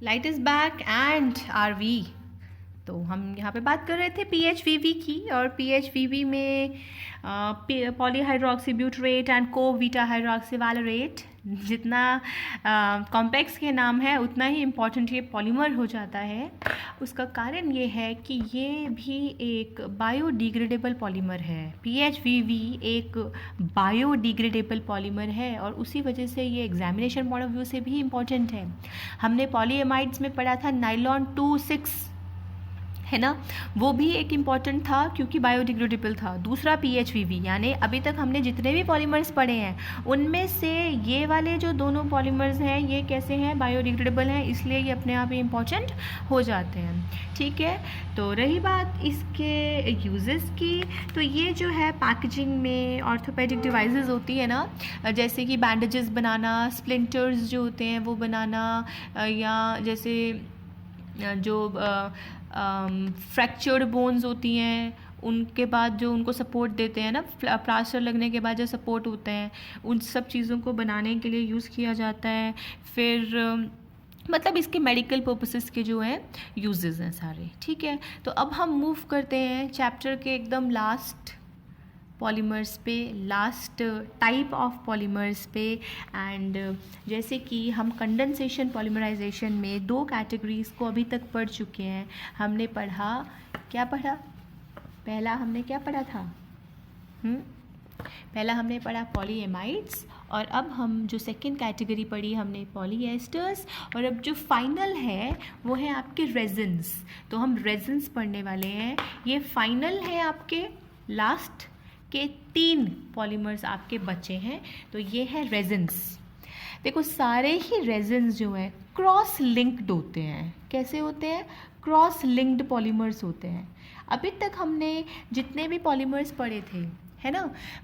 Light is back and are we. तो हम यहाँ पे बात कर रहे थे PHVV की, और PHVV में पॉलीहाइड्रोक्सीब्यूटरेट एंड को बीटा हाइड्रोक्सीवालोरेट, जितना कॉम्प्लेक्स के नाम है उतना ही इम्पॉर्टेंट ये पॉलीमर हो जाता है। उसका कारण ये है कि ये भी एक बायोडिग्रेडेबल पॉलीमर है। PHVV एक बायोडिग्रेडेबल पॉलीमर है और उसी वजह से ये एग्जामिनेशन पॉइंट ऑफ व्यू से भी इम्पॉर्टेंट है। हमने पॉलीएमाइड्स में पढ़ा था नाइलॉन 2,6, है ना, वो भी एक इम्पॉर्टेंट था क्योंकि बायोडिग्रेडेबल था। दूसरा PHVV, यानी अभी तक हमने जितने भी पॉलीमर्स पढ़े हैं उनमें से ये वाले जो दोनों पॉलीमर्स हैं ये कैसे हैं, बायोडिग्रेडेबल हैं, इसलिए ये अपने आप ही इम्पॉर्टेंट हो जाते हैं। ठीक है, तो रही बात इसके यूजेस की, तो ये जो है पैकेजिंग में ऑर्थोपेडिक डिवाइसेस होती है ना, जैसे कि बैंडेजेस बनाना, स्प्लिंटर्स जो होते हैं वो बनाना, या जैसे जो फ्रैक्चर्ड बोन्स होती हैं उनके बाद जो उनको सपोर्ट देते हैं ना, प्लास्टर लगने के बाद जो सपोर्ट होते हैं, उन सब चीज़ों को बनाने के लिए यूज़ किया जाता है। फिर मतलब इसके मेडिकल पर्पसेस के जो हैं यूजेस हैं सारे। ठीक है, तो अब हम मूव करते हैं चैप्टर के एकदम लास्ट पॉलीमर्स पे, लास्ट टाइप ऑफ पॉलीमर्स पे। एंड जैसे कि हम कंडेंसेशन पॉलीमराइजेशन में दो कैटेगरीज़ को अभी तक पढ़ चुके हैं। हमने पढ़ा, क्या पढ़ा, पहला हमने क्या पढ़ा था, पहला हमने पढ़ा पॉलीएमाइड्स, और अब हम जो सेकंड कैटेगरी पढ़ी हमने पॉलीएस्टर्स, और अब जो फाइनल है वो है आपके रेजिन्स। तो हम रेजिन्स पढ़ने वाले हैं। ये फाइनल है, आपके लास्ट के 3 पॉलीमर्स आपके बचे हैं। तो ये है रेजिन्स। देखो सारे ही रेजिन्स जो हैं क्रॉस लिंक्ड होते हैं। कैसे होते हैं, क्रॉस लिंक्ड पॉलीमर्स होते हैं। अभी तक हमने जितने भी पॉलीमर्स पढ़े थे, है ना,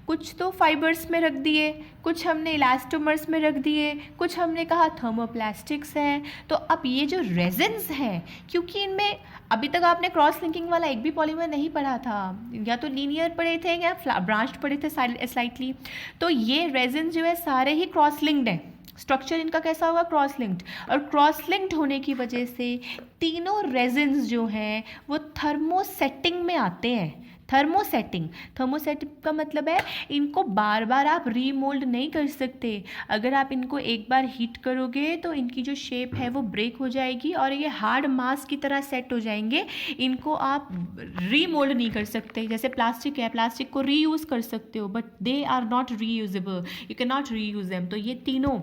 कुछ तो फाइबर्स में रख दिए, कुछ हमने इलास्टोमर्स में रख दिए, कुछ हमने कहा थर्मोप्लास्टिक्स हैं। तो अब ये जो रेजिन्स हैं, क्योंकि इनमें अभी तक आपने क्रॉस लिंकिंग वाला एक भी पॉलीमर नहीं पढ़ा था, या तो लीनियर पढ़े थे या ब्रांच्ड पढ़े थे स्लाइटली, तो ये रेजिन्स जो है सारे ही क्रॉस लिंक्ड हैं। स्ट्रक्चर इनका कैसा होगा, क्रॉस लिंक्ड, और क्रॉस लिंक्ड होने की वजह से तीनों रेजिन्स जो हैं वो थर्मोसेटिंग में आते हैं। थर्मोसेटिंग का मतलब है इनको बार बार आप रीमोल्ड नहीं कर सकते। अगर आप इनको एक बार हीट करोगे तो इनकी जो शेप है वो ब्रेक हो जाएगी और ये हार्ड मास की तरह सेट हो जाएंगे। इनको आप रीमोल्ड नहीं कर सकते। जैसे प्लास्टिक है, प्लास्टिक को रीयूज़ कर सकते हो but they are not reusable, you can not reuse them. तो ये तीनों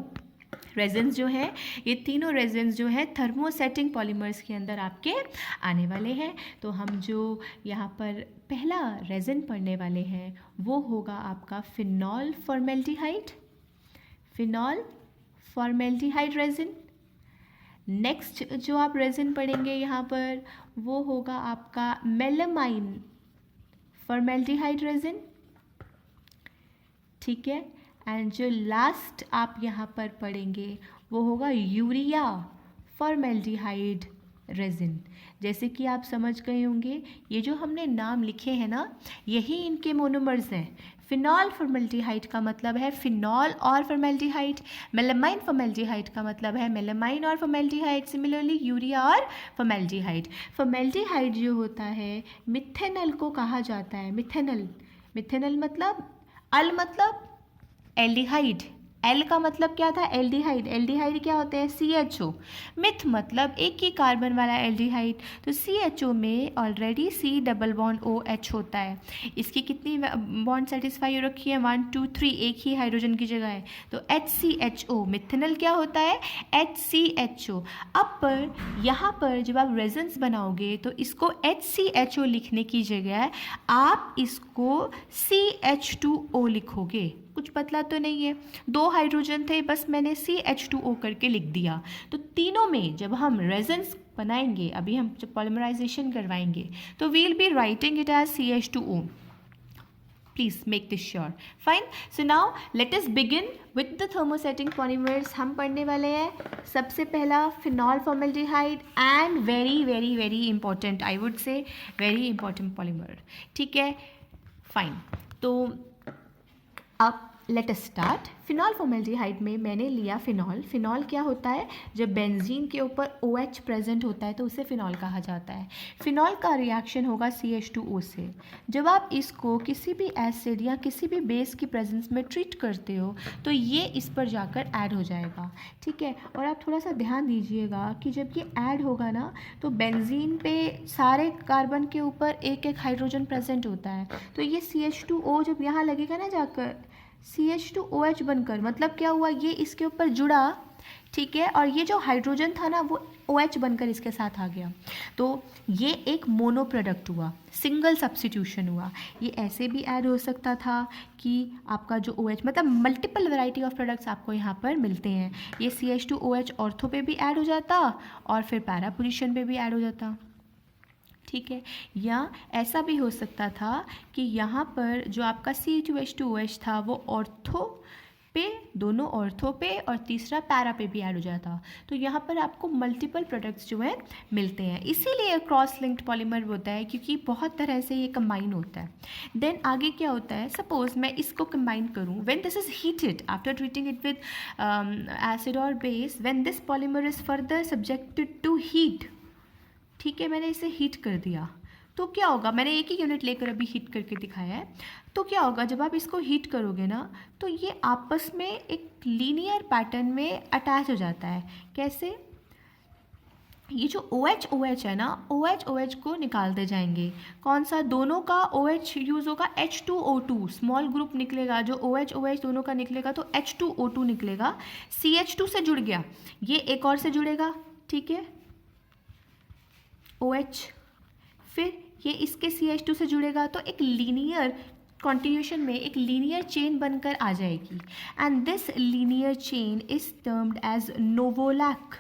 रेजिन्स जो है, ये तीनों रेजिन्स जो है थर्मोसेटिंग पॉलीमर्स के अंदर आपके आने वाले हैं। तो हम जो यहाँ पर पहला रेजिन पढ़ने वाले हैं वो होगा आपका phenol formaldehyde, phenol formaldehyde resin. Next जो आप रेजिन पढ़ेंगे यहाँ पर वो होगा आपका मेलामाइन फॉर्मेल्डिहाइड रेजिन। ठीक है, एंड जो लास्ट आप यहाँ पर पढ़ेंगे वो होगा यूरिया फॉर्मेल्डिहाइड रेजिन। जैसे कि आप समझ गए होंगे ये जो हमने नाम लिखे हैं ना, यही इनके मोनोमर्स हैं। फिनॉल फॉर्मेल्डिहाइड का मतलब है फिनॉल और फॉर्मेल्डिहाइड, मेलामाइन फॉर्मेल्डिहाइड का मतलब है मेलामाइन और फॉर्मेल्डिहाइड, सिमिलरली यूरिया और फॉर्मेल्डिहाइड। फॉर्मेल्डिहाइड जो होता है मिथेनल को कहा जाता है। मिथेनल, मिथेनल मतलब अल मतलब एल्डिहाइड, एल का मतलब क्या था, एल्डिहाइड। एल्डिहाइड क्या होते हैं, CHO। मिथ मतलब एक ही कार्बन वाला एल्डिहाइड। तो CHO में already C double bond OH होता है। इसकी कितनी बॉन्ड सेटिस्फाई हो रखी है, 1 2 3, एक ही हाइड्रोजन की जगह है। तो HCHO, मिथेनल क्या होता है, HCHO। अब पर यहाँ पर जब आप रेजिन्स बनाओगे तो इसको HCHO लिखने की जगह आप इसको CH2O लिखोगे। कुछ बदला तो नहीं है, 2 हाइड्रोजन थे बस मैंने CH2O करके लिख दिया। तो तीनों में जब हम रेजिन्स बनाएंगे, अभी हम जब पॉलीमराइजेशन करवाएंगे तो we'll be writing it as CH2O। Please make this sure. Fine, so now let us begin with the thermosetting polymers. हम पढ़ने वाले हैं सबसे पहला phenol formaldehyde and very very very important, I would say very important polymer. ठीक है, fine. तो अब let us start. Phenol formaldehyde में मैंने लिया फिनॉल। फिनॉल क्या होता है? जब बेंजीन के ऊपर OH प्रेजेंट होता है तो उसे फिनॉल कहा जाता है। फिनॉल का रिएक्शन होगा CH2O से। जब आप इसको किसी भी एसिड या किसी भी बेस की प्रेजेंस में ट्रीट करते हो तो ये इस पर जाकर ऐड हो जाएगा, ठीक है। और आप थोड़ा सा ध्यान दीजिएगा कि जब ये ऐड होगा ना तो बेंजीन पे सारे कार्बन के ऊपर एक एक हाइड्रोजन प्रेजेंट होता है, तो ये CH2O जब यहाँ लगेगा ना जाकर CH2OH बनकर, मतलब क्या हुआ, ये इसके ऊपर जुड़ा, ठीक है, और ये जो हाइड्रोजन था ना वो OH बनकर इसके साथ आ गया, तो ये एक मोनो प्रोडक्ट हुआ, सिंगल सब्स्टिट्यूशन हुआ। ये ऐसे भी ऐड हो सकता था कि आपका जो OH, मतलब मल्टीपल वैरायटी ऑफ प्रोडक्ट्स आपको यहाँ पर मिलते हैं। ये CH2OH ऑर्थो पे भी ऐड हो जाता और फिर पैरा पोजीशन पे भी ऐड हो जाता, ठीक है। या ऐसा भी हो सकता था कि यहाँ पर जो आपका C2H2OH था वो ऑर्थो पे, दोनों ऑर्थो पे और तीसरा पैरा पे भी ऐड हो जाता, तो यहाँ पर आपको मल्टीपल प्रोडक्ट्स जो है मिलते हैं। इसीलिए क्रॉस लिंक्ड पॉलीमर होता है, क्योंकि बहुत तरह से ये कंबाइन होता है। देन आगे क्या होता है, सपोज मैं इसको कंबाइन करूँ, when this is heated after treating it with acid और base, when this polymer is further subjected to heat, ठीक है, मैंने इसे हीट कर दिया तो क्या होगा, मैंने एक ही यूनिट लेकर अभी हीट करके दिखाया है, तो क्या होगा जब आप इसको हीट करोगे ना तो ये आपस में एक लीनियर पैटर्न में अटैच हो जाता है। कैसे? ये जो OH है ना, OH को निकालते जाएंगे। कौन सा? दोनों का OH यूज़ होगा, H2O2 स्मॉल ग्रुप निकलेगा, जो OH दोनों का निकलेगा तो H2O2 निकलेगा, CH2 से जुड़ गया, ये एक और से जुड़ेगा, ठीक है, OH, फिर ये इसके CH2 से जुड़ेगा तो एक लीनियर कॉन्टिन्यूशन में एक लीनियर चेन बनकर आ जाएगी, and this linear chain is termed as novolac.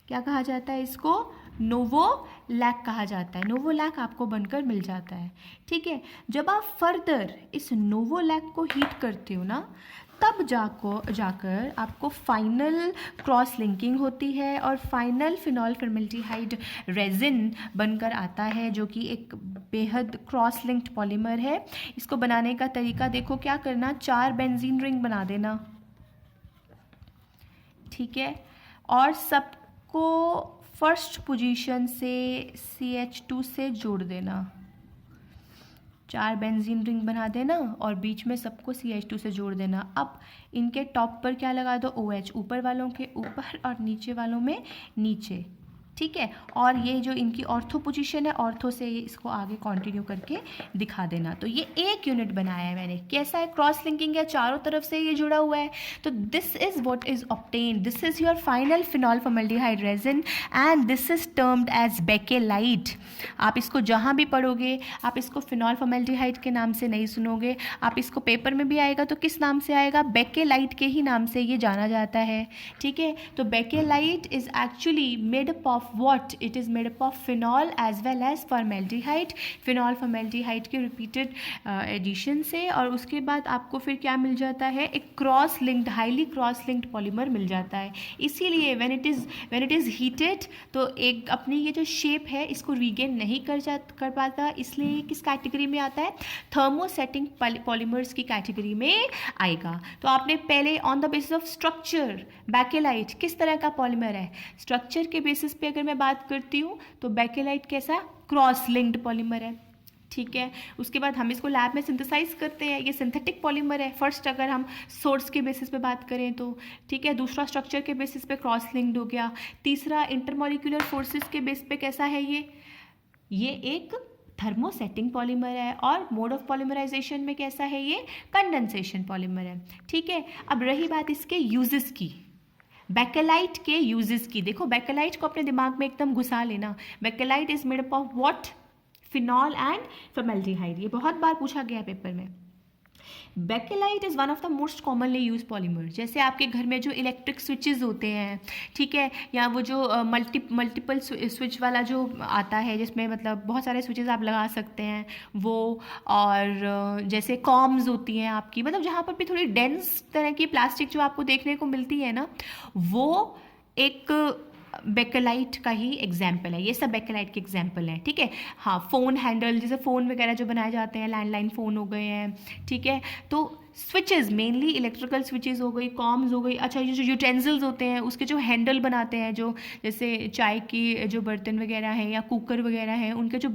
क्या कहा जाता है इसको? नोवोलैक कहा जाता है। नोवोलैक आपको बनकर मिल जाता है, ठीक है। जब आप फर्दर इस नोवोलैक को हीट करते हो ना तब जाकर आपको फाइनल क्रॉस लिंकिंग होती है और फाइनल फिनॉल फॉर्मेल्डिहाइड रेजिन बनकर आता है, जो कि एक बेहद क्रॉस लिंक्ड पॉलीमर है। इसको बनाने का तरीका देखो, क्या करना, 4 बेंजीन रिंग बना देना, ठीक है, और सबको फर्स्ट पोजीशन से CH2 से जोड़ देना, 4 बेंजीन रिंग बना देना और बीच में सबको CH2 से जोड़ देना। अब इनके टॉप पर क्या लगा दो, OH, ऊपर वालों के ऊपर और नीचे वालों में नीचे, ठीक है। और ये जो इनकी ऑर्थो पोजीशन है, ऑर्थो से इसको आगे कंटिन्यू करके दिखा देना। तो ये एक यूनिट बनाया है मैंने। कैसा है? क्रॉस लिंकिंग है, चारों तरफ से ये जुड़ा हुआ है। तो this is what is obtained, this is your final phenol formaldehyde resin and this is termed as Bakelite. आप इसको जहाँ भी पढ़ोगे आप इसको फिनॉल फॉर्मेल्डिहाइड के नाम से नहीं सुनोगे, आप इसको पेपर में भी आएगा तो किस नाम से आएगा? बेकेलाइट के ही नाम से ये जाना जाता है, ठीक है। तो bakelite is actually made up of what? It is made up of phenol as well as formaldehyde, phenol formaldehyde के repeated एडिशन से, और उसके बाद आपको फिर क्या मिल जाता है? एक cross linked, highly cross linked polymer मिल जाता है। इसीलिए व्हेन इट इज़ हीटेड तो एक अपनी ये जो शेप है इसको रीगेन नहीं कर पाता, इसलिए किस कैटेगरी में आता है? थर्मोसेटिंग पॉलीमर्स की कैटेगरी में आएगा। तो आपने पहले on the basis of structure, bakelite किस तरह का पॉलीमर है, स्ट्रक्चर के बेसिस पे अगर मैं बात करती हूँ तो बेकेलाइट कैसा? क्रॉस लिंक्ड पॉलीमर है, ठीक है। उसके बाद हम इसको लैब में सिंथेसाइज करते हैं, ये सिंथेटिक पॉलीमर है। फर्स्ट अगर हम सोर्स के बेसिस पे बात करें तो, ठीक है, दूसरा स्ट्रक्चर के बेसिस पे क्रॉस लिंक्ड हो गया, तीसरा इंटरमॉलिक्यूलर फोर्सेस के बेस पे कैसा है ये एक थर्मोसेटिंग पॉलीमर है, और मोड ऑफ पॉलीमराइजेशन में कैसा है? ये कंडेंसेशन पॉलीमर है, ठीक है। अब रही बात इसके यूजेस की, बेकेलाइट के यूजेस की। देखो बेकेलाइट को अपने दिमाग में एकदम घुसा लेना। Bakelite is made up of what? Phenol and formaldehyde. ये बहुत बार पूछा गया है पेपर में। Bakelite is one of the most commonly use polymer. जैसे आपके घर में जो इलेक्ट्रिक स्विचेस होते हैं, ठीक है, या वो जो मल्टीपल स्विच वाला जो आता है जिसमें मतलब बहुत सारे स्विचेस आप लगा सकते हैं वो, और जैसे कॉम्स होती हैं आपकी, मतलब जहाँ पर भी थोड़ी डेंस तरह की प्लास्टिक जो आपको देखने को मिलती है ना, वो एक बेकेलाइट का ही एग्जाम्पल है। ये सब बेकेलाइट के एग्जाम्पल हैं, ठीक है। हाँ, फ़ोन हैंडल, जैसे फ़ोन वगैरह जो बनाए जाते हैं, लैंडलाइन फ़ोन हो गए हैं, ठीक है, तो स्विचेस, मेनली इलेक्ट्रिकल स्विचेस हो गई, कॉम्स हो गई, अच्छा ये जो यूटेंसिल्स होते हैं उसके जो हैंडल बनाते हैं, जो जैसे चाय की जो बर्तन वगैरह हैं या कुकर वगैरह हैं, उनके जो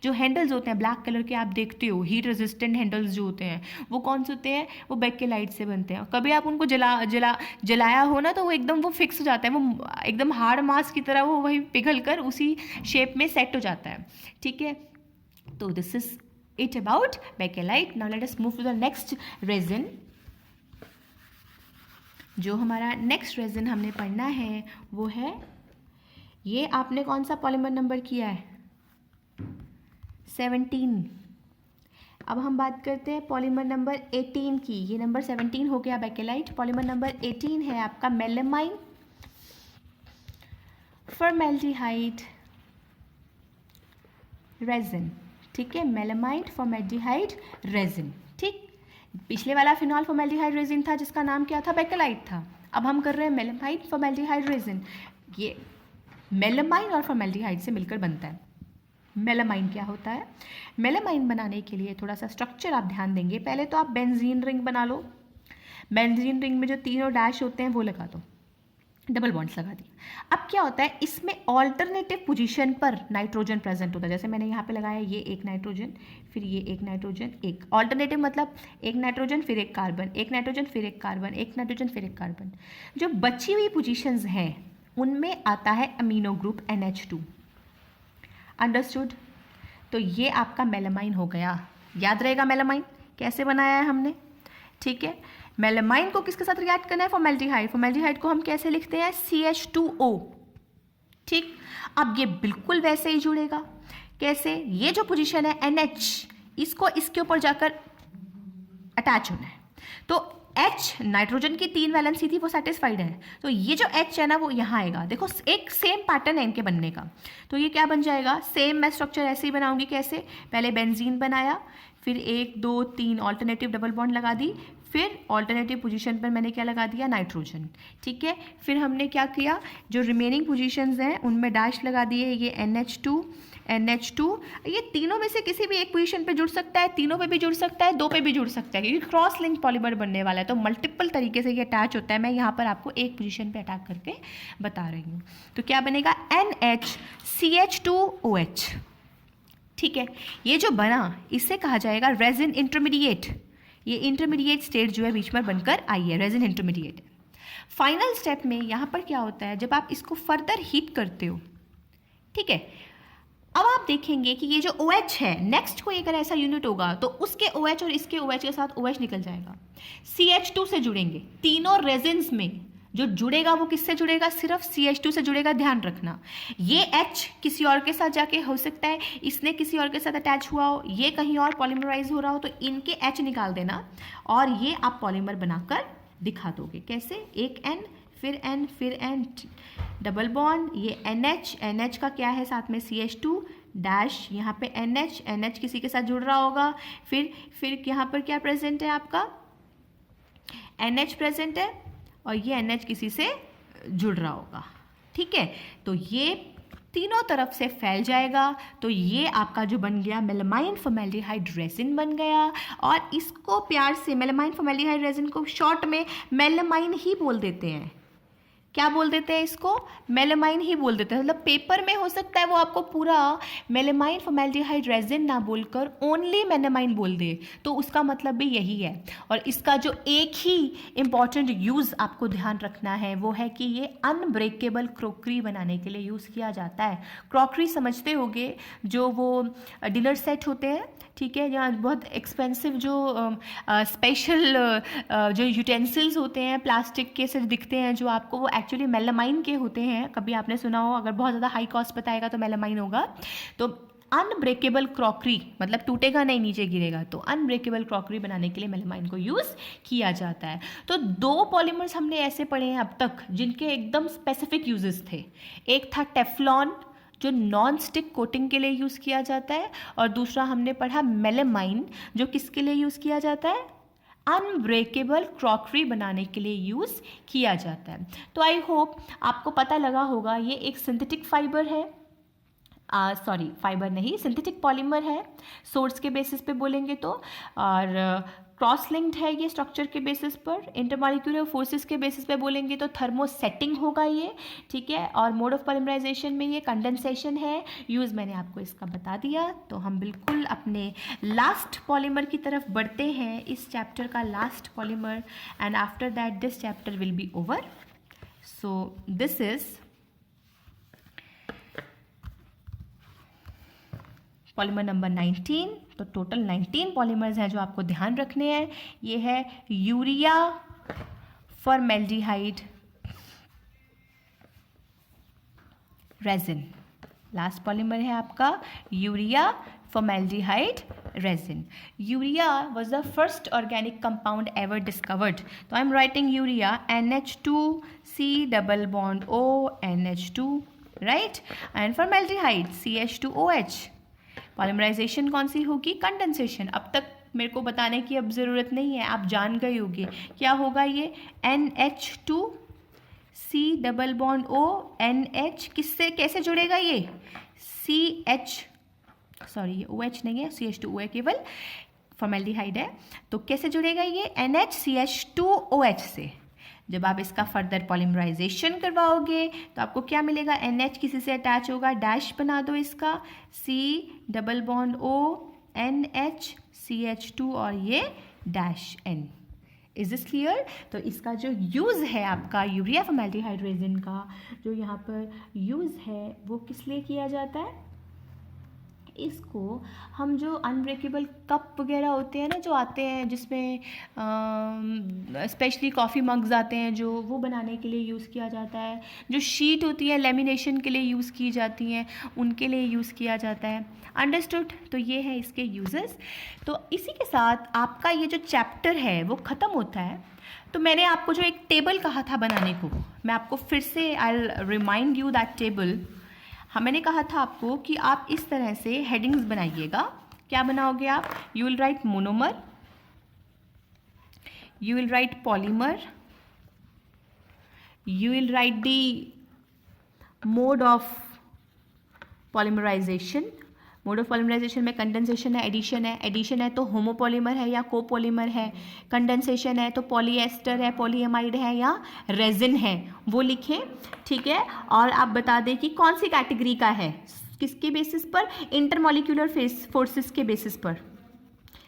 जो हैंडल्स होते हैं ब्लैक कलर के, आप देखते हो हीट रेजिस्टेंट हैंडल्स जो होते हैं, वो कौन से होते हैं? वो बेकेलाइट से बनते हैं। कभी आप उनको जलाया हो ना तो वो एकदम वो फिक्स हो जाता है, वो एकदम हार्ड मास की तरह वो वही पिघल कर उसी शेप में सेट हो जाता है। ठीक है, तो this is it about bakelite. Now let us move to the next resin. जो हमारा नेक्स्ट रेजिन हमने पढ़ना है वो है, ये आपने कौन सा पॉलीमर नंबर किया है? 17। अब हम बात करते हैं पॉलीमर नंबर 18 की। ये नंबर 17 हो गया बेकेलाइट। पॉलीमर नंबर 18 है आपका मेलामाइन फॉर्मेल्डिहाइड रेजिन। ठीक है, मेलामाइड फॉर्मेल्डिहाइड रेजिन। ठीक, पिछले वाला फिनॉल फॉर्मेल्डिहाइड रेजिन था जिसका नाम क्या था? बेकेलाइट था। अब हम कर रहे हैं मेलामाइड फॉर्मेल्डिहाइड रेजिन। ये मेलामाइन और फॉर्मेल्डिहाइड से मिलकर बनता है। मेलामाइन क्या होता है? मेलामाइन बनाने के लिए थोड़ा सा स्ट्रक्चर आप ध्यान देंगे। पहले तो आप बेंजीन रिंग बना लो। बेंजीन रिंग में जो तीनों डैश होते हैं वो लगा दो, डबल बॉन्ड्स लगा दिए। अब क्या होता है, इसमें ऑल्टरनेटिव पोजीशन पर नाइट्रोजन प्रेजेंट होता है। जैसे मैंने यहाँ पे लगाया ये एक नाइट्रोजन, फिर ये एक नाइट्रोजन, एक ऑल्टरनेटिव मतलब एक नाइट्रोजन फिर एक कार्बन, एक नाइट्रोजन फिर एक कार्बन, एक नाइट्रोजन फिर एक कार्बन। जो बची हुई पोजीशंस हैं उनमें आता है अमीनो ग्रुप NH2। अंडरस्टूड? तो ये आपका मेलामाइन हो गया। याद रहेगा मेलामाइन कैसे बनाया है हमने? ठीक है, मेलामाइन को किसके साथ रिएक्ट करना है? फॉर्मेल्डिहाइड। फॉर्मेल्डिहाइड को हम कैसे लिखते हैं? CH2O। ठीक, अब ये बिल्कुल वैसे ही जुड़ेगा। कैसे? ये जो पोजीशन है NH, इसको इसके ऊपर जाकर अटैच होना है। तो H नाइट्रोजन की 3 वैलेंसी थी, वो सेटिस्फाइड है। तो ये जो H है ना वो यहाँ आएगा। देखो एक सेम पैटर्न है इनके बनने का। तो ये क्या बन जाएगा? सेम मैं स्ट्रक्चर ऐसे ही बनाऊंगी। कैसे? पहले बेंजीन बनाया, फिर 1 2 3 ऑल्टरनेटिव डबल बॉन्ड लगा दी, फिर ऑल्टरनेटिव पोजीशन पर मैंने क्या लगा दिया? नाइट्रोजन। ठीक है, फिर हमने क्या किया, जो रिमेनिंग पोजीशंस हैं उनमें डैश लगा दिए। ये NH2, ये तीनों में से किसी भी एक पोजीशन पे जुड़ सकता है, तीनों पे भी जुड़ सकता है, 2 पे भी जुड़ सकता है, क्योंकि क्रॉस लिंक पॉलीमर बनने वाला है तो मल्टीपल तरीके से ये अटैच होता है। मैं यहाँ पर आपको एक पोजीशन पे अटैक करके बता रही हूँ। तो क्या बनेगा? NHCH2OH। ठीक है, ये जो बना इससे कहा जाएगा रेजिन इंटरमीडिएट। ये इंटरमीडिएट स्टेट जो है बीच में बनकर आई है, रेजिन इंटरमीडिएट। फाइनल स्टेप में यहाँ पर क्या होता है, जब आप इसको फर्दर हीट करते हो, ठीक है, अब आप देखेंगे कि ये जो OH है, नेक्स्ट कोई अगर ऐसा यूनिट होगा तो उसके OH और इसके OH के साथ OH निकल जाएगा, CH2 से जुड़ेंगे। तीनों रेजिन्स में जो जुड़ेगा वो किससे जुड़ेगा? सिर्फ CH2 से जुड़ेगा। ध्यान रखना, ये H किसी और के साथ जाके हो सकता है, इसने किसी और के साथ अटैच हुआ हो, ये कहीं और पॉलीमराइज हो रहा हो, तो इनके H निकाल देना और ये आप पॉलीमर बनाकर दिखा दोगे। कैसे? एक N फिर N फिर N डबल बॉन्ड, ये NH का क्या है साथ में? CH2 डैश, यहाँ पे NH किसी के साथ जुड़ रहा होगा, फिर यहाँ पर क्या प्रेजेंट है आपका? NH प्रेजेंट है और ये NH किसी से जुड़ रहा होगा। ठीक है, तो ये तीनों तरफ से फैल जाएगा। तो ये आपका जो बन गया मेलामाइन फॉर्मेल्डिहाइड रेजिन बन गया। और इसको प्यार से मेलामाइन फॉर्मेल्डिहाइड रेजिन को शॉर्ट में मेलामाइन ही बोल देते हैं। क्या बोल देते हैं इसको? मेलामाइन ही बोल देते हैं। मतलब पेपर में हो सकता है वो आपको पूरा मेलामाइन फॉर्मेल्डिहाइड रेजिन ना बोलकर ओनली मेलामाइन बोल दे, तो उसका मतलब भी यही है। और इसका जो एक ही इम्पॉर्टेंट यूज़ आपको ध्यान रखना है वो है कि ये अनब्रेकेबल क्रॉकरी बनाने के लिए यूज़ किया जाता है। क्रॉकरी समझते होगे, जो वो डिनर सेट होते हैं, ठीक है, जहाँ बहुत एक्सपेंसिव जो स्पेशल जो यूटेंसिल्स होते हैं प्लास्टिक के से दिखते हैं, जो आपको वो एक्चुअली मेलामाइन के होते हैं। कभी आपने सुना हो, अगर बहुत ज़्यादा हाई कॉस्ट बताएगा तो मेलामाइन होगा। तो अनब्रेकेबल क्रॉकरी मतलब टूटेगा नहीं, नीचे गिरेगा, तो अनब्रेकेबल क्रॉकरी बनाने के लिए मेलामाइन को यूज़ किया जाता है। तो 2 पॉलीमर्स हमने ऐसे पढ़े हैं अब तक जिनके एकदम स्पेसिफिक यूजेस थे। एक था टेफ्लॉन जो नॉन स्टिक कोटिंग के लिए यूज़ किया जाता है, और दूसरा हमने पढ़ा मेलामाइन जो किसके लिए यूज़ किया जाता है? अनब्रेकेबल क्रॉकरी बनाने के लिए यूज़ किया जाता है। तो आई होप आपको पता लगा होगा, ये एक सिंथेटिक फाइबर है, फाइबर नहीं, सिंथेटिक पॉलीमर है सोर्स के बेसिस पे बोलेंगे तो। और क्रॉस लिंक्ड है ये स्ट्रक्चर के बेसिस पर, इंटरमॉलिक्यूलर फोर्सेस के बेसिस पे बोलेंगे तो थर्मोसेटिंग होगा ये, ठीक है। और मोड ऑफ पॉलीमराइजेशन में ये कंडेंसेशन है। यूज़ मैंने आपको इसका बता दिया। तो हम बिल्कुल अपने लास्ट पॉलीमर की तरफ बढ़ते हैं, इस चैप्टर का last polymer, and after that this chapter will be over. So this is polymer number 19। तो टोटल 19 पॉलीमर्स हैं जो आपको ध्यान रखने हैं। ये है urea formaldehyde resin. Last polymer है आपका urea formaldehyde resin. Urea was the first organic compound ever discovered. तो I am writing urea NH2C double bond O NH2, right, and formaldehyde CH2OH। Polymerisation कौन सी होगी? कंडेंसेशन। अब तक मेरे को बताने की अब ज़रूरत नहीं है, आप जान गए होंगे क्या होगा ये। NH2C double bond O NH किससे कैसे जुड़ेगा ये? ये OH नहीं है, CH2OH केवल फॉर्मेल्डिहाइड है। तो कैसे जुड़ेगा ये? NH CH2OH से। जब आप इसका फर्दर पॉलीमराइजेशन करवाओगे तो आपको क्या मिलेगा? NH किसी से अटैच होगा, डैश बना दो इसका, C double bond O NH CH2 और ये dash N। Is this clear? तो इसका जो यूज़ है आपका यूरिया फॉर्मेल्डिहाइड रेजिन का, जो यहाँ पर यूज़ है वो किस लिए किया जाता है? इसको हम जो अनब्रेकेबल कप वगैरह होते हैं ना जो आते हैं, जिसमें स्पेशली कॉफ़ी मग्स आते हैं जो, वो बनाने के लिए यूज़ किया जाता है। जो शीट होती है लेमिनेशन के लिए यूज़ की जाती हैं, उनके लिए यूज़ किया जाता है। अंडरस्टूड? तो ये है इसके यूजेस। तो इसी के साथ आपका ये जो चैप्टर है वो ख़त्म होता है। तो मैंने आपको जो एक टेबल कहा था बनाने को, मैं आपको फिर से I will remind you that table. मैंने कहा था आपको कि आप इस तरह से हेडिंग्स बनाइएगा। क्या बनाओगे आप? You will write monomer, you will write polymer, you will write the mode of polymerization. Mode of polymerization में कंडेंसेशन है, एडिशन है तो होमोपॉलीमर है या कोपॉलीमर है, कंडेंसेशन है तो पॉलीएस्टर है, पॉलीएमाइड है या रेजिन है, वो लिखें, ठीक है। और आप बता दें कि कौन सी कैटेगरी का है, किसके बेसिस पर? इंटरमॉलिक्यूलर फोर्सेस के बेसिस पर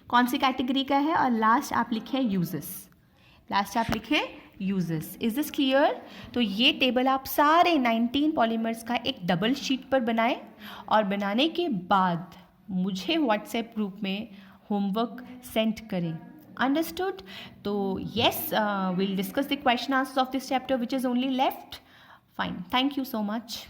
कौन सी कैटेगरी का है। और लास्ट आप लिखें यूजेस, इज दिस क्लियर? तो ये टेबल आप सारे 19 पॉलीमर्स का एक डबल शीट पर बनाएं और बनाने के बाद मुझे व्हाट्सएप ग्रुप में होमवर्क सेंड करें। अंडरस्टूड? तो yes, will discuss the question answers of this chapter which is only left. Fine, thank you so much.